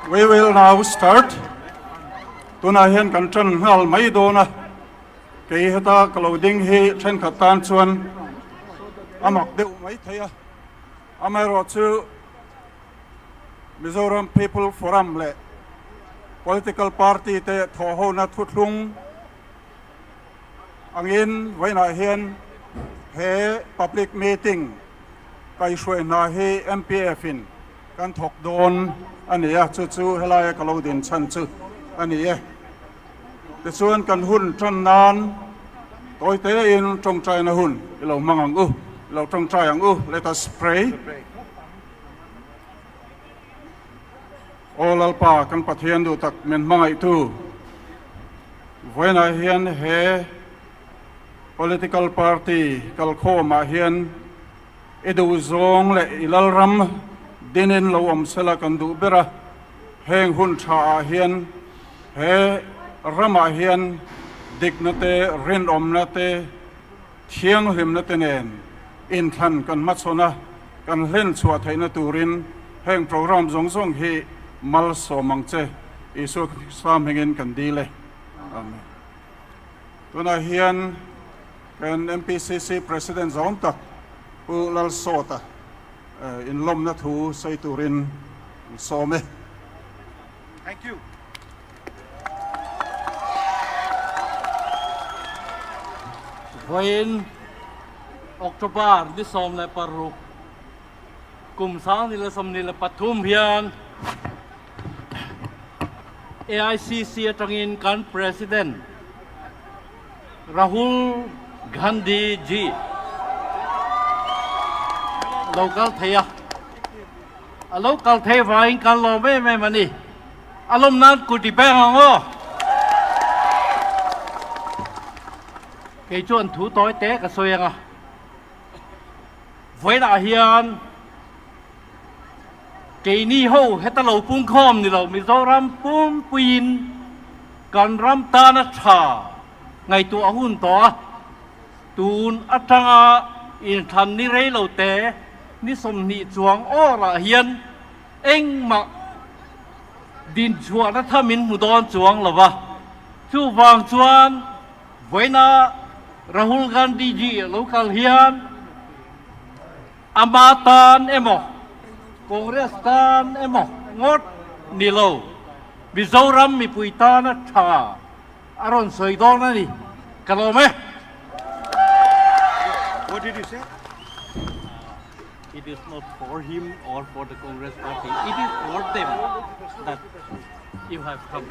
We will now start. Tuna hian kan tran hal mai do na. Ke hata clothing hi then khatan chuan amak deuh mai thaya. Amaro chu Mizoram People Forum le political party te thoho na thutlung angin vaina hian he public meeting kai shwe na he MPF in kan thok don ania chu helai kalodin chan chu ania te chuan kan hun tran nan toi te in trong trai na hun lo mangang u lo trong trai ang u. Let us pray. All alpa kan pathian du tak men mangai tu voina hian he political party kal kho ma hian edu zong le ilal ram dinin lo om sela kan du bera heng hun tha hian he rama hian dignate rin om nate thiang him nate nen in than kan machona kan len chua thaina turin heng program zong zong hi mal so mangche isu sam hengin kan dile amen. Tuna hian kan MPCC president zong tak u lal sota in lom na thu sai turin so me. Thank you. Voin October di som na paru kum sang nila som nila pathum hian AICC atangin kan president Rahul Ghandi ji local thaya local thaya vain kan lo me mani alom nan kuti pe hango cái chuyện thú tối té cả xoay à với đại hiền cái ni hô hết ta lâu phun khom thì lâu Mizoram phun pin cần ram ta na cha ngày tu hun to tuôn atanga in tham ni rei lâu té ni som ni chuang o la hiền anh mà din chua na tham min mudon chuang là ba chu vàng chuan với na Rahul Ghandi ji local hian amatan emo Congerss tan emo ngot nilo Mizoram mi puita na tha aron soi don na ni kalome. What did you say? It is not for him or for the Congerss party. It is for them that you have come.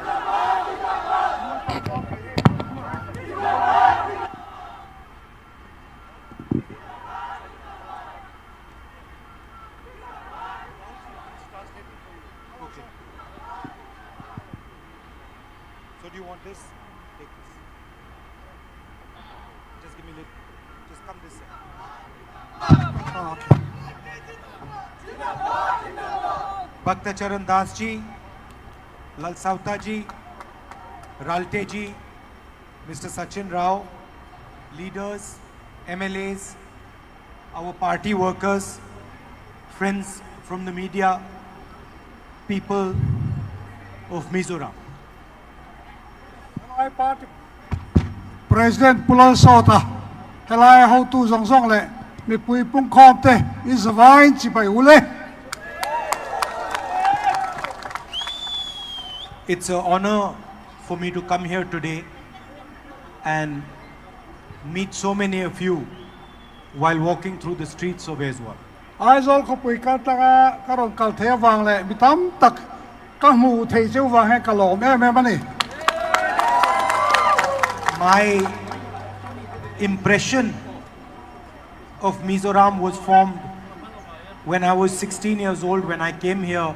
So do you want this? Take this. Just give me a little. Just come this side. Okay. Bhakta Charan Das ji, Lal Sauta ji, Ralte ji, Mr. Sachin Rao, leaders, MLAs, our party workers, friends from the media, people of Mizoram. President Pulal Sota, helai how tu zong zong le, mi pui pung kom te, is a vine chi pai ule. It's an honor for me to come here today and meet so many of you while walking through the streets of Ezwal. Ai zol ko pui ka ta ka ron kal the wang le, mi tam tak ka mu thei cheu wang he ka lo me mani. My impression of Mizoram was formed when I was 16 years old, when I came here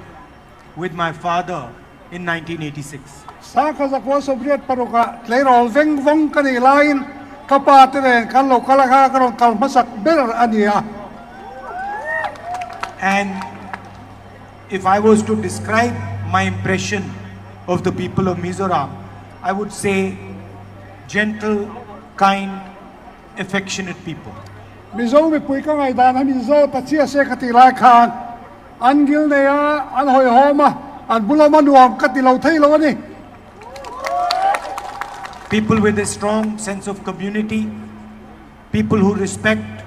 with my father in 1986. Sa ka za ko Soviet paruka, tlei rol veng vong ka ni lain, ka pa te ren kan lo kala ka ron kal masak ber ania. And if I was to describe my impression of the people of Mizoram, I would say gentle, kind, affectionate people. Mizo mi pui ka ngai dan ha mizo ta chia se ka ti lai khan, an gil ne ya an hoi homa, an bulama nuam ka ti lo thei lo ni. People with a strong sense of community, people who respect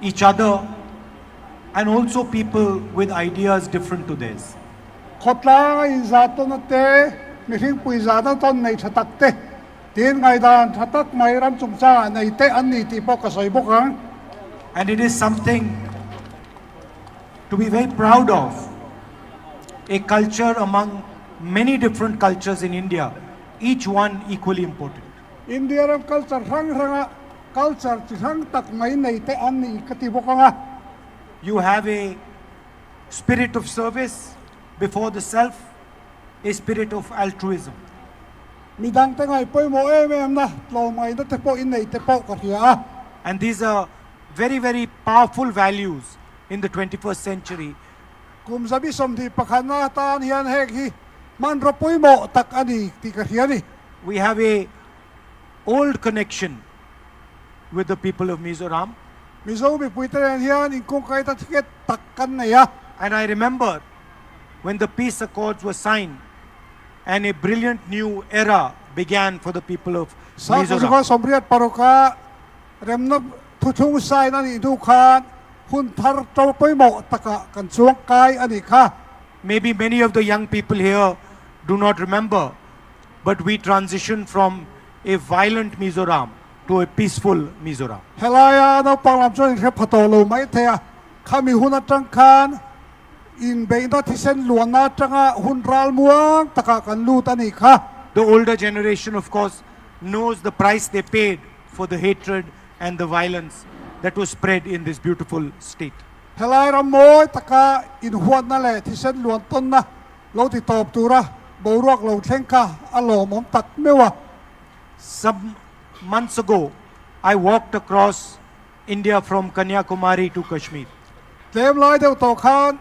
each other, and also people with ideas different to theirs. Khotla ngai za to na te, mi hing pui za ta ton nei thatak te. Tin ngai dan thatak mai ram chung cha nei te an ni ti po ka soi bok ang. And it is something to be very proud of. A culture among many different cultures in India, each one equally important. India ram culture rang ranga, culture ti rang tak mai nei te an ni ka ti bok ang. You have a spirit of service before the self, a spirit of altruism. Mi dang te ngai poi mo em na, lo mai na te po in nei te po ka ria. And these are very, very powerful values in the 21st century. Kum sabi som di pakhan na tan hian hek hi, man ro poi mo tak ani ti ka ria ni. We have a old connection with the people of Mizoram. Mizo mi pui te ren hian in kong kai ta tiket tak kan nei ya. And I remember when the peace accords were signed and a brilliant new era began for the people of Sa ko Mizoram. somriat paruka, rem na thuthung sai na ni du khan, hun thar to poi mo taka kan chuang kai ani kha. Maybe many of the young people here do not remember, but we transitioned from a violent Mizoram to a peaceful Mizoram. Helaya no panglam chon khe phato lo mai the ya. Khami hun atang khan in be na thisen luan na tanga hun ral muang taka kan lut ani kha. The older generation, of course, knows the price they paid for the hatred and the violence that was spread in this beautiful state. Helai ram moi taka in huat na le thisen luan ton na lo ti top tura bo ruak lo thleng kha alo mom tak mewa. Some months ago, I walked across India from Kanyakumari to Kashmir. Tlem lai deu to khan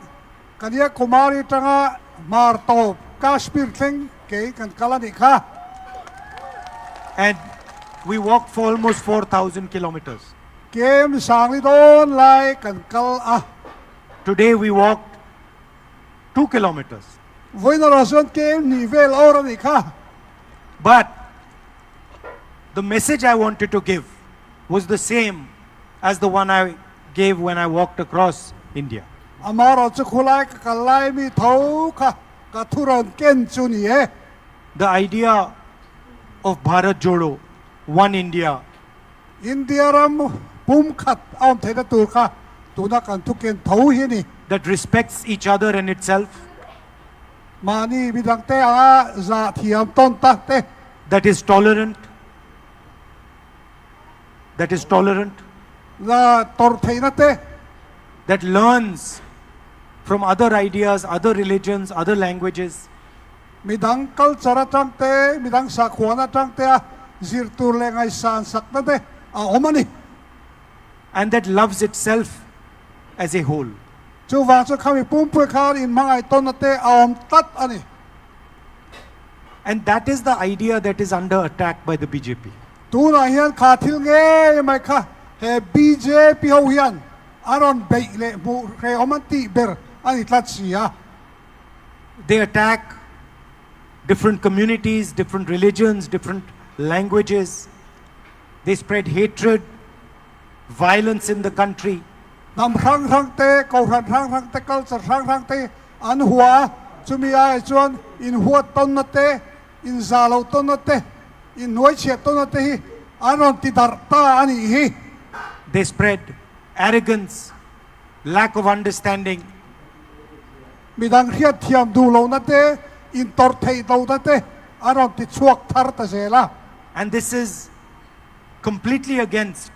kania kumari tanga mar to Kashmir thleng ke kan kalani kha. And we walked for almost 4,000 kilometers. Kem sang li don lai kan kal a. Today we walked 2 kilometers. Voi na rason kem ni vel ora ni kha. But the message I wanted to give was the same as the one I gave when I walked across India. Amaro chu khulai ka kalai mi thau kha ka thuran ken chu ni e. The idea of Bharat Jodo, One India, India ram pum khat aum the da tur kha tu na kan thu ken thau hi ni. that respects each other and itself, Mani bidang te a za thiam ton ta te. that is tolerant, La tor thei na te. that learns from other ideas, other religions, other languages, Midang culture tang te, midang sakwana tang te a zir tur le ngai san sak na te. A omani. and that loves itself as a whole. chu wang chu khami pum pui khan in mangai ton na te aom tat ani And that is the idea that is under attack by the BJP. tu na hian kha thil nge mai kha he BJP ho hian aron bei le mu re omanti ber ani tlat sia They attack different communities, different religions, different languages. They spread hatred, violence in the country. nam rang rang te ko rang te culture rang te an hua chumi ai chuan in hua ton na te in zalo ton na te in noi che ton na te hi aron ti dar ta ani hi They spread arrogance, lack of understanding. midang hiat thiam du lo na te in tor thei do na te aron ti chuak thar ta zela And this is completely against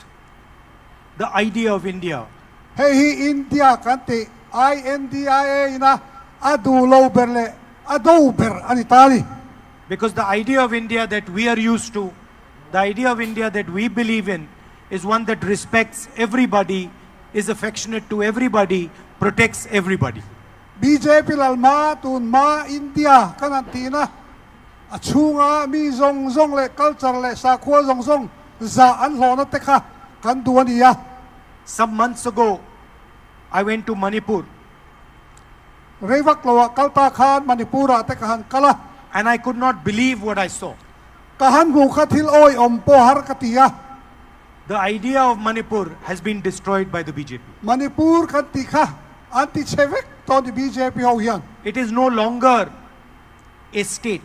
the idea of India. hei hi India kan ti INDIA ina adu lo berle adu ber ani tali Because the idea of India that we are used to, the idea of India that we believe in, is one that respects everybody, is affectionate to everybody, protects everybody. BJP lalma tun ma India kanantina achunga mi zong le culture le sakwa zong za an lo na te kha kan duania Some months ago, I went to Manipur revak lo kalta khan manipura te kahan kala and I could not believe what I saw. kahan mu khathil oi om po har katia The idea of Manipur has been destroyed by the BJP. Manipur kan ti kha anti chevek to di BJP ho hian It is no longer a state.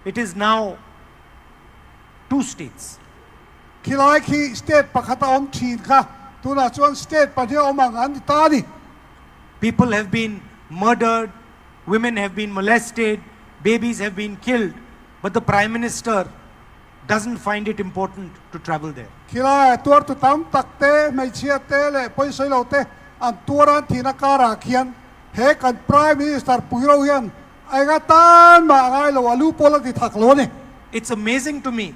It is now two states. khilai khi state pakhata om thin kha tuna chuan state pa dia omang an tani People have been murdered, women have been molested, babies have been killed, but the Prime Minister doesn't find it important to travel there. khilai tur tu tam tak te mai chia te le poi soi lo te an turan thina kara khian he kan prime minister puiro hian ai ga tan ma ngai lo alu pola di thak lo ni It's amazing to me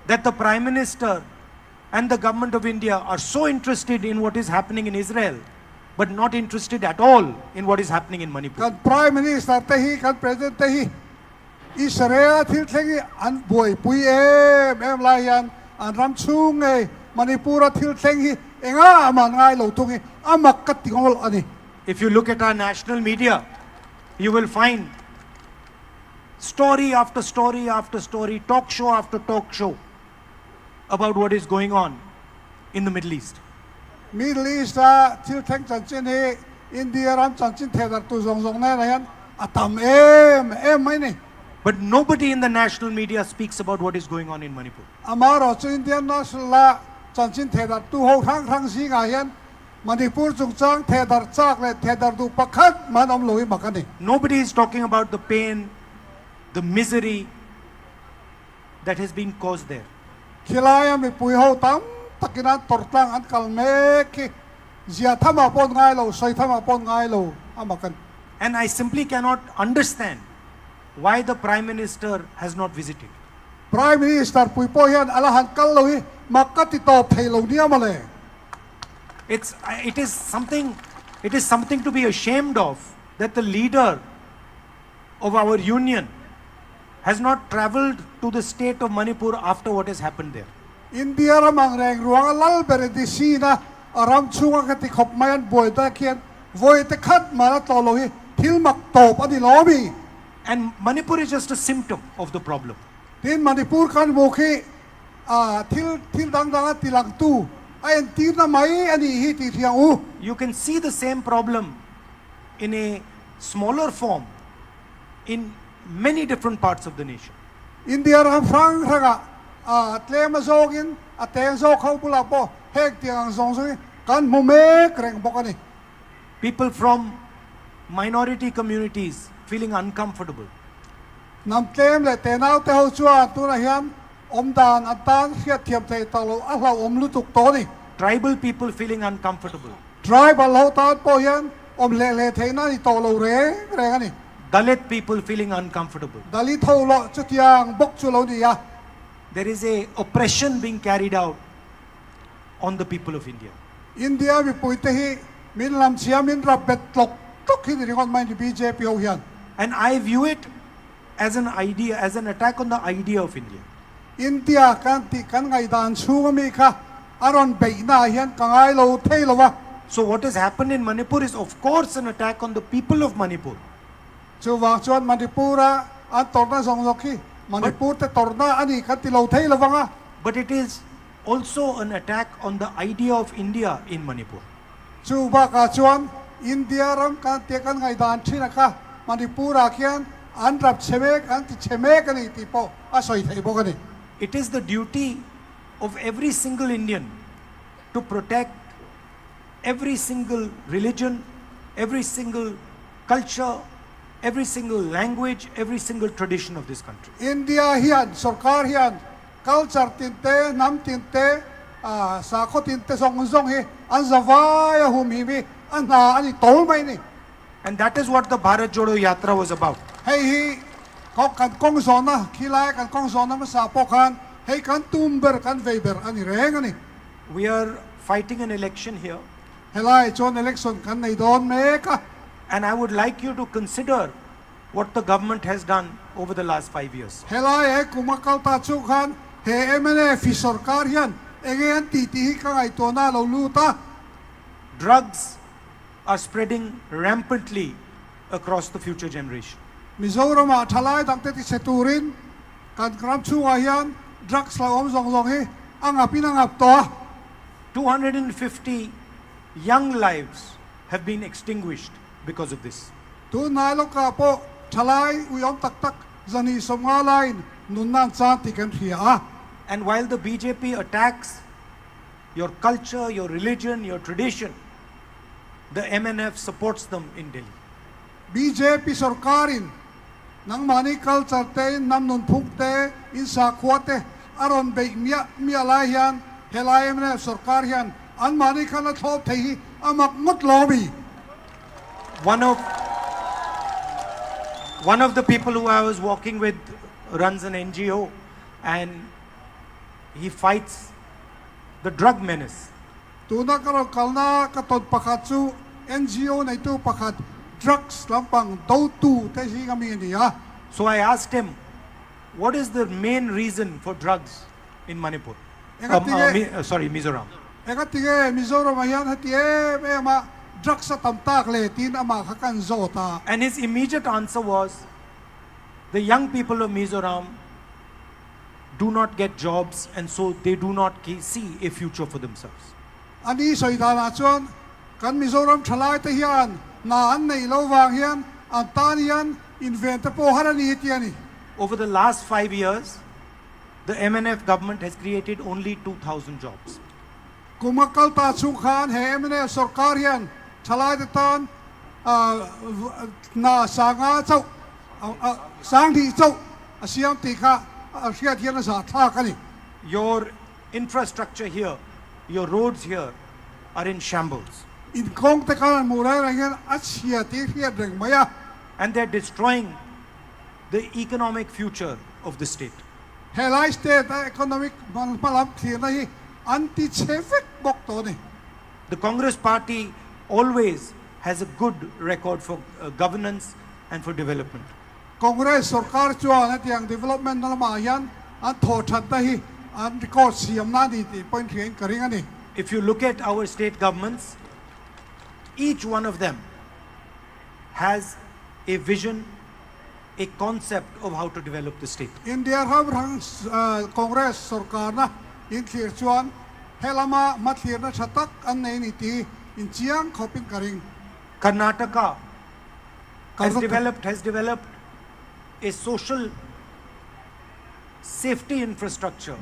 that the Prime Minister and the government of India are so interested in what is happening in Israel, but not interested at all in what is happening in Manipur. kan prime minister te hi kan president te hi Israel thil thengi an boi pui em lai hian an ram chung e manipura thil thengi enga man ngai lo tungi amak ka tingol ani If you look at our national media, you will find story after story after story, talk show after talk show about what is going on in the Middle East. Middle East a thil theng chan chin hi India ram chan chin thedar tu zong na hian atam em mai ni But nobody in the national media speaks about what is going on in Manipur. amaro chu Indian national la chan chin thedar tu ho thang si nga hian Manipur chung chang thedar chak le thedar du pakhat man om loi makani Nobody is talking about the pain, the misery that has been caused there. khilai mi pui ho tam takina tortlang an kalme ki zia thama pon ngai lo soi thama pon ngai lo amakan And I simply cannot understand why the Prime Minister has not visited. prime minister pui po hian alahan kal lo hi makati top thei lo nia male It is something to be ashamed of that the leader of our union has not traveled to the state of Manipur after what has happened there. India ramang reng ruang lal bere di sina aram chunga ka ti khop mayan boy da kian voi te khat mara to lo hi thil mak top ani lobi And Manipur is just a symptom of the problem. tin manipur kan mokhi thil dang ti lang tu ayan tir na mai ani hi ti thiang u You can see the same problem in a smaller form in many different parts of the nation. India ram frang raga tlema zogin ateng zo khau pula po hek tiang zong zoi kan mu me kreng bokani People from minority communities feeling uncomfortable. nam tlem le te nau te ho chua tu na hian om dan atan hiat thiam thei ta lo a hlau om lu tuk to ni Tribal people feeling uncomfortable. tribal ho tan po hian om le thei na ni to lo re ani Dalit people feeling uncomfortable. dalit ho lo chu tiang bok chu lo ni ya There is a oppression being carried out on the people of India. India mi pui te hi min lam chia min rap bet tlok tok hi ni ngon mai ni BJP ho hian And I view it as an idea, as an attack on the idea of India. India kan ti kan ngai dan chu mi kha aron be na hian kangai lo thei lo wa So what has happened in Manipur is of course an attack on the people of Manipur. chu wang chuan Manipura an torna zong zok hi Manipur te torna ani kan ti lo thei lo wanga But it is also an attack on the idea of India in Manipur. chu ba ka chuan India ram kan te kan ngai dan thina kha Manipura khian an rap chemek an ti chemek ani ti po a soi thei bo ani It is the duty of every single Indian to protect every single religion, every single culture, every single language, every single tradition of this country. India hian sarkar hian culture tinte nam tinte sa kho tinte song song hi an zawai hum hi mi an na ani tol mai ni And that is what the Bharat Jodo Yatra was about. hei hi ko kan kong zona khilai kan kong zona ma sa po khan hei kan tumber kan veiber ani reng ani We are fighting an election here, helai chon election kan nei don me ka and I would like you to consider what the government has done over the last 5 years. helai he kumakal ta chu khan he MNA fi sarkar hian enge an ti ti hi ka ngai to na lo lu ta Drugs are spreading rampantly across the future generation. Mizoram a thalai dang te ti seturin kan kram chu a hian drugs la om zong zong hi ang apin ang ap to 250 young lives have been extinguished because of this. tu nai lo ka po thalai u yom tak tak zani somnga lain nun nan chan ti kan thia a And while the BJP attacks your culture, your religion, your tradition, the MNF supports them in Delhi. BJP sarkarin nang mani culture te nam nun phuk te in sa khwate aron be mia lai hian helai MNA sarkar hian an mani khana thop thei hi amak ngot lobby One of the people who I was walking with runs an NGO, and he fights the drug menace. tu na ka ro kalna ka ton pakhat chu NGO nei tu pakhat drugs lampang do tu te hi ngami ni a So I asked him, what is the main reason for drugs in Manipur? Mizoram. eka tige Mizoram hian hatie me ma drugs sa tamtak le tin ama khakan zo ta And his immediate answer was, the young people of Mizoram do not get jobs, and so they do not see a future for themselves. ani soidana chuan kan Mizoram thalai te hian na an nei lo wang hian an tan hian invent po harani ti ani Over the last 5 years, the MNF government has created only 2,000 jobs. kumakal ta chu khan he MNA sarkar hian thalai te tan na sanga chau sang thi chau asiam ti kha asia thian sa tha kani Your infrastructure here, your roads here are in shambles, in kong te kan mu rai hian asia ti hian reng maya and they're destroying the economic future of the state. helai state economic malam thi na hi anti chefek bok to ni The Congress party always has a good record for governance and for development. Congress sarkar chuan atiang development na ma hian an tho that ta hi an record siam na di ti point hian karing ani If you look at our state governments, each one of them has a vision, a concept of how to develop the state. India ham rang Congress sarkar na in thir chuan helama mathir na thatak an nei ni ti in chiang khopin karing Karnataka has Karnataka. developed a social safety infrastructure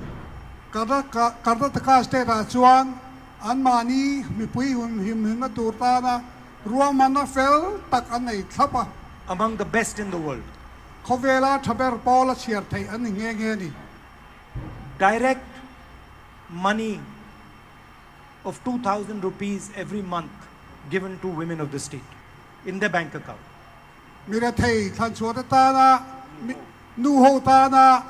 Karnataka state a chuan an mani mi pui him na tur ta na ruang mana fel tak an nei thapa among the best in the world. khovela thaber pol chiar thei an nge nge ni Direct money of 2,000 rupees every month given to women of the state in their bank account. mira thei than chuat ta na nu ho ta na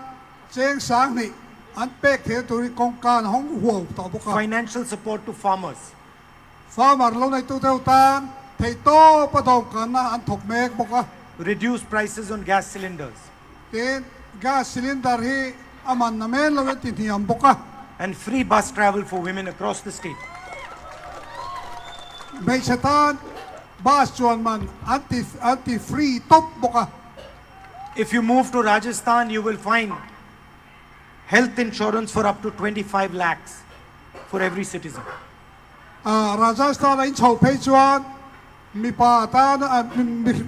cheng sang ni an pek the tu kong kan hong huo ta boka Financial support to farmers. farmer lo nei tu teu tan thei to pa dom kan na an thok mek boka reduce prices on gas cylinders, tin gas cylinder hi aman na men lo tin hiam boka and free bus travel for women across the state. mai satan bas chuan man anti free top boka If you move to Rajasthan, you will find health insurance for up to 25 lakhs for every citizen. Rajasthan in chau phei chuan mi pa tan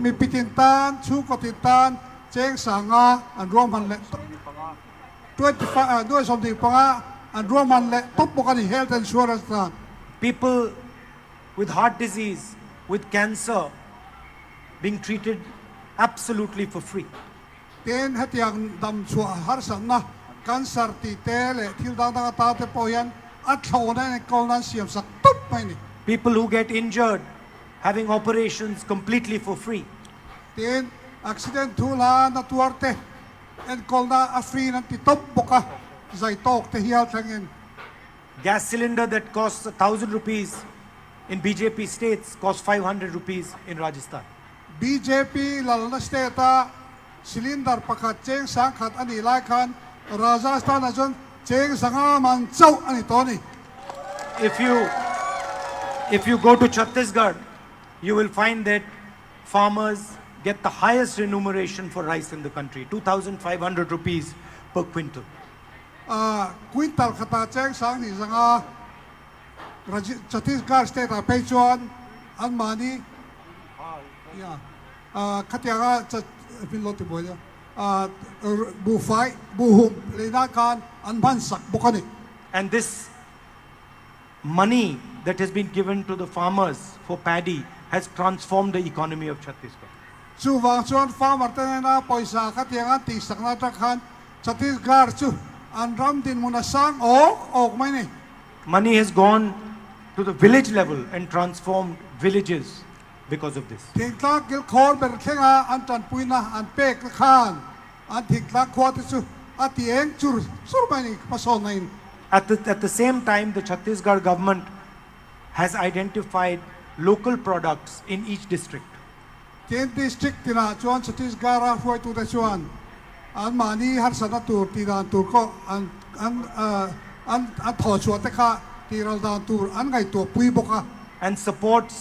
mi pitin tan chu ko tin tan cheng sanga an rom han le 25 ด้วยสมดีปงอันรวมมันและตบกัน health insurance นั้น People with heart disease, with cancer, being treated absolutely for free. เต็นให้ยังดำชัวหารสันนะกันสารติเตเลที่ดังดังตาเตปอยันอัดโลนั่นกอลนั้นเสียมสักตุ๊บไปนี่ People who get injured, having operations completely for free. เต็นอักซิเดนทูลานัตัวเตเอ็นกอลนั้นอัฟรีนั่นติตบบกะใจตกเตเฮียทั้งเงิน Gas cylinder that costs 1,000 rupees in BJP states costs 500 rupees in Rajasthan. BJP หลังนัสเตตาซิลินดาร์ประคัดเจงสังขัดอันนี้ไล่คันราชสถานจนเจงสังอามันเจ้าอันนี้ตัวนี้ If you go to Chhattisgarh, you will find that farmers get the highest remuneration for rice in the country, 2,500 rupees per quintal. ควินตัลขตาแจ้งสังที่สังอาชัตติสการ์สเตตาไปจวนอันมานี้ขัดยังจะเป็นรถที่บ่อยเนี่ยบูไฟบูหุมเลยนาการอันพันสักบุคคล And this money that has been given to the farmers for paddy has transformed the economy of Chhattisgarh. ชูวางชวนฟาร์มร์เตนนาปอยสาขัดยังตีสักนาจักขันชัตติสการ์ชูอันรำดินมุนสังออกไหมนี่ Money has gone to the village level and transformed villages because of this. ทิ้งตากิลคอนเป็นเข่งอันจันปุยนะอันเป๊กข้านอันทิ้งตาควาติสุอันที่เองจุดสุดไปนี่มาสอนใน At the same time, the Chhattisgarh government has identified local products in each district. เจนดิสตริกที่น่าชวนชัตติสการ์ช่วยตัวชวนอันมานี้ฮัตสนาตูที่ดานตูก็อันถอดชวนแต่ข้าที่เราดานตูอันไงตัวปุยบกะ And supports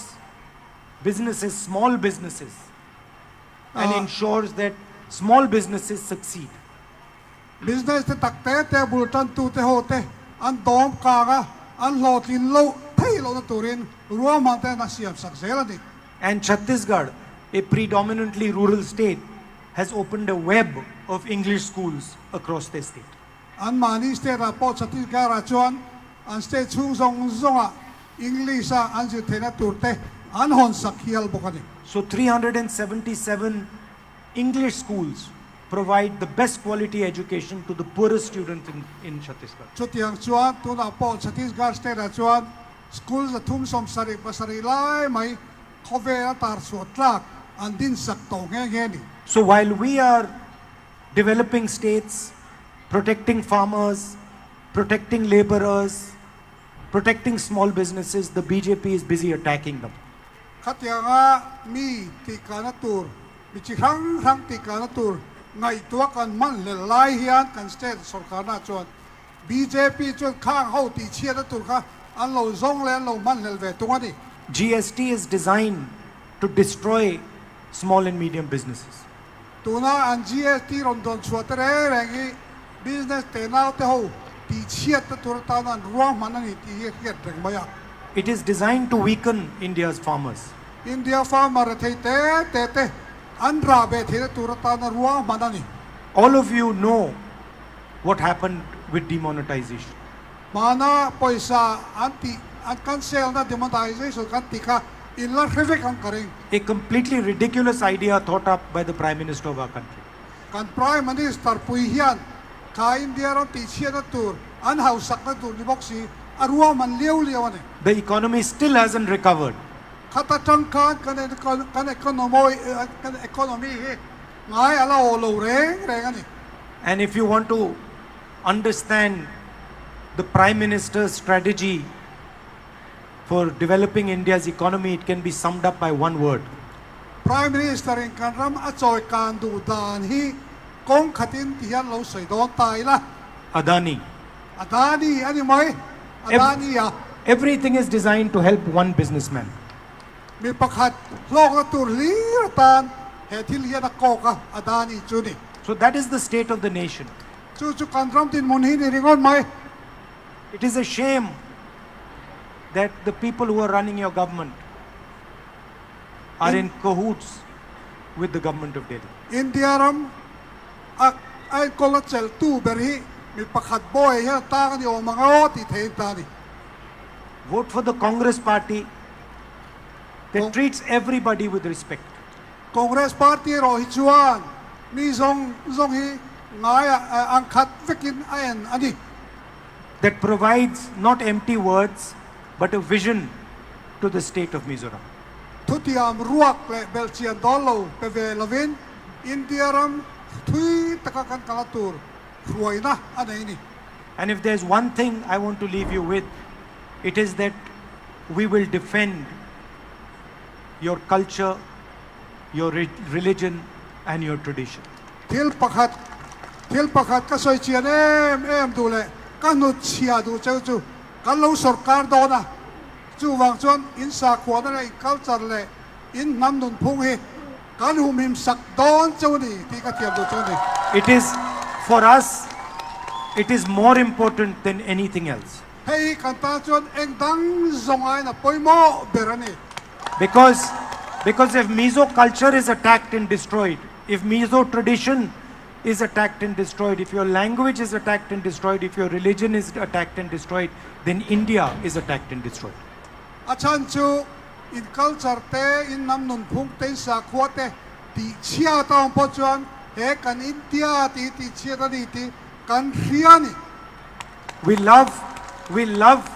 businesses, small businesses, and ensures that small businesses succeed. business ที่ตักเตะเตะบุลตันตูเตะโฮเตะอันดอมกากะอันโหลดลินโลเที่เราตูรินรวมมันเตะน่าเสียบสักเซลนี่ And Chhattisgarh, a predominantly rural state, has opened a web of English schools across the state. อันมานี้สเตทพอชัตติสการ์ชวนอันสเตทชุ่งซงอังกฤษอันจะเทนตูเตะอันหอนสักเฮียลบกันนี่ So 377 English schools provide the best quality education to the poorest students in Chhattisgarh. ชุดyangชวนตัวน่ะพอชัตติสการ์สเตทชวนสกูลจะทุ่มสมสริปสริไล่ไหมเขาเวลาตาสวดลักอันดินสักโตแง่นี่ So while we are developing states, protecting farmers, protecting laborers, protecting small businesses, the BJP is busy attacking them. ขัดยังมีติการนัตูร์มีจิครั้งติการนัตูร์ไงตัวกันมันเลไล่เฮียนกันสเตทสการน่าจวน BJP จวนข้างเขาตีเชียนัตูร์ค่ะอันเราซงเลนเรามันเลเวตัวนี้ GST is designed to destroy small and medium businesses. ตัวน่ะอัน GST รอนดอนชัวเตเรแรงอี business เตน่าเตาตีเชียตตัวตานั้นรวมมันนี่ตีเฮียแรงไหมอ่ะ It is designed to weaken India's farmers. อินเดียฟาร์มร์เทเตอันราเบเทตัวตานั้นรวมมันนี่ All of you know what happened with demonetization. มานะปอยซาอันตีอันกันเซลนะดิมอนไทเซชันกันติค่ะอินลักเรเวกันกระเรง A completely ridiculous idea thought up by the Prime Minister of our country. กันพรายมันนี่สตาร์ปุยเฮียนข้าอินเดียเราตีเชียนัตูร์อันเฮาสักนัตูร์นี่บอกสิอรัวมันเลี้ยวนี่ The economy still hasn't recovered. ข้าตัดจังการกันเอคโนมีไงอะไรโอโลเร่งอันนี้ And if you want to understand the Prime Minister's strategy for developing India's economy, it can be summed up by one word: Prime Minister in Kanram a choi kan du dan hi kong khatin tihan lo soi don tai la Adani. Adani ani mai Adani ya Everything is designed to help one businessman. mi pakhat lok na tur li tan he thil ya na ko ka Adani chu ni So that is the state of the nation. chu Kanram tin mun hi ni ringon mai It is a shame that the people who are running your government are in cahoots with the government of Delhi. India ram ak ai kolachel tu berhi mi pakhat boy ya ta ka ni o manga o ti the ta ni Vote for the Congress party that treats everybody with respect. Congress party ro hi chuan mi zong hi ngai ang khat vekin aen ani That provides not empty words but a vision to the state of Mizoram. thutiam ruak le belchian dolo pe ve lovin India ram thui taka kan kalatur ruaina anai ni And if there's one thing I want to leave you with, it is that we will defend your culture, your religion, and your tradition. thil pakhat ka soi chian em du le kan nu chia du cheu chu kan lo sarkar do na chu wang chuan in sa khwa na le culture le in nam nun phung hi kan hu mim sak don cheu ni ti ka tiam du cheu ni It is, for us, it is more important than anything else. hei kan ta chuan eng dang zong ai na poimo berani Because if Mizo culture is attacked and destroyed, if Mizo tradition is attacked and destroyed, if your language is attacked and destroyed, if your religion is attacked and destroyed, then India is attacked and destroyed. achan chu in culture te in nam nun phung te sa khwa te ti chia ta po chuan he kan India ti chia ta ni ti kan riani We love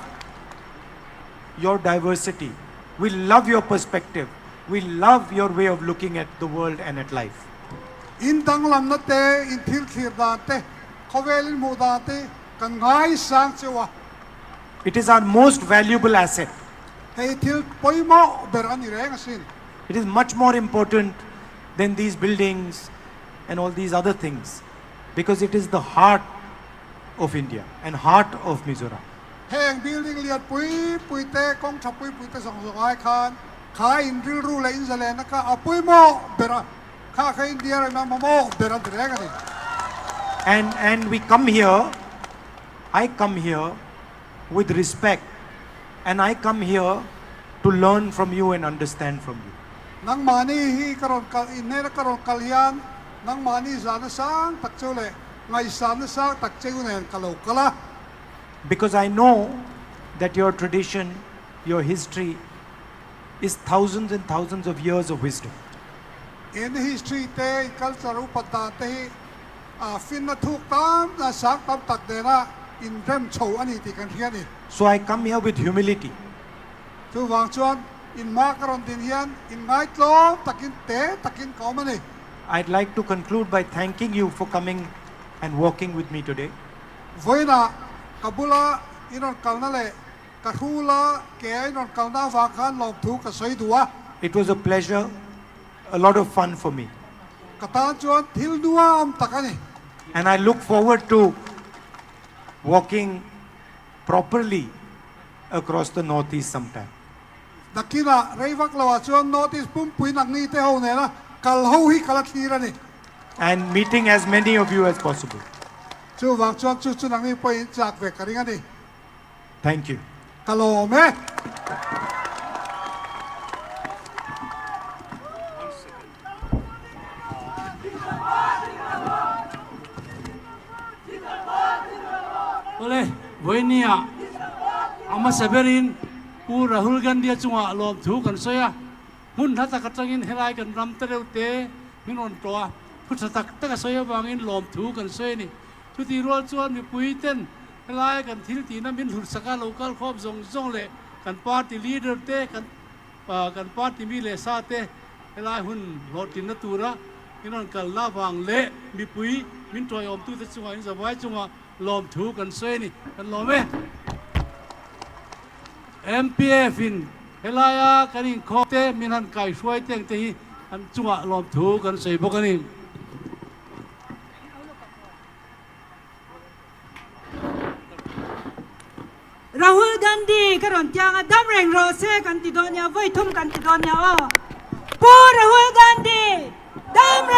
your diversity. We love your perspective. We love your way of looking at the world and at life. in dang lam na te in thil thir da te khovelin mu da te kan ngai sang chewa It is our most valuable asset. hei thil poimo berani reng asin It is much more important than these buildings and all these other things, because it is the heart of India and heart of Mizoram. heng building liat pui te kong chapui pui te song song ai khan kha in ril ru le in zale na ka apui mo bera kha kha India ra ma mo beran reng ani And we come here, I come here with respect, and I come here to learn from you and understand from you. nang mani hi karon kal in ne karon kalhian nang mani zana sang tak cheu le ngai san sang tak cheu ne kalau kala Because I know that your tradition, your history is thousands and thousands of years of wisdom. in history te culture upada te fin na thuk tam na sang tam tak de na in rem chou ani ti kan hian ni So I come here with humility. chu wang chuan in ma karon din hian in ngai tlo takin te takin ko mani I'd like to conclude by thanking you for coming and walking with me today. voina kabula inon kalna le kahula ke inon kalna wa khan lom thu ka soi duwa It was a pleasure, a lot of fun for me. katan chuan thil nuwa am takani And I look forward to walking properly across the northeast sometime. dakina reivak lawa chuan notice pum pui nak ni te ho ne na kal ho hi kalat ni ra ni And meeting as many of you as possible. chu wang chuan chu nak ni poi chak ve karinga ni Thank you. kalo me Oleh, Voinia, ama seberin, pu Rahul Ghandi chunga lom thu kan soya, mun thata katangin helai kan ram tereu te, minon toa, puthatak taka soya bangin lom thu kan soya ni, tuti rol chuan mi puiten, helai kan thil ti na min hur saka local khop zong le, kan party leader te, kan party mi le sa te, helai hun lotin na tura, minon kal na bang le, mi pui, min toy om tu te chunga in zawai chunga, lom thu kan soy ni kan lom MPF in helaya kaning khote minan kai suai teng te hi an chunga lom thu kan sei bokani Rahul Ghandi karon tiang adam reng rose kan ti donya voi thum kan ti donya o po Rahul Ghandi dam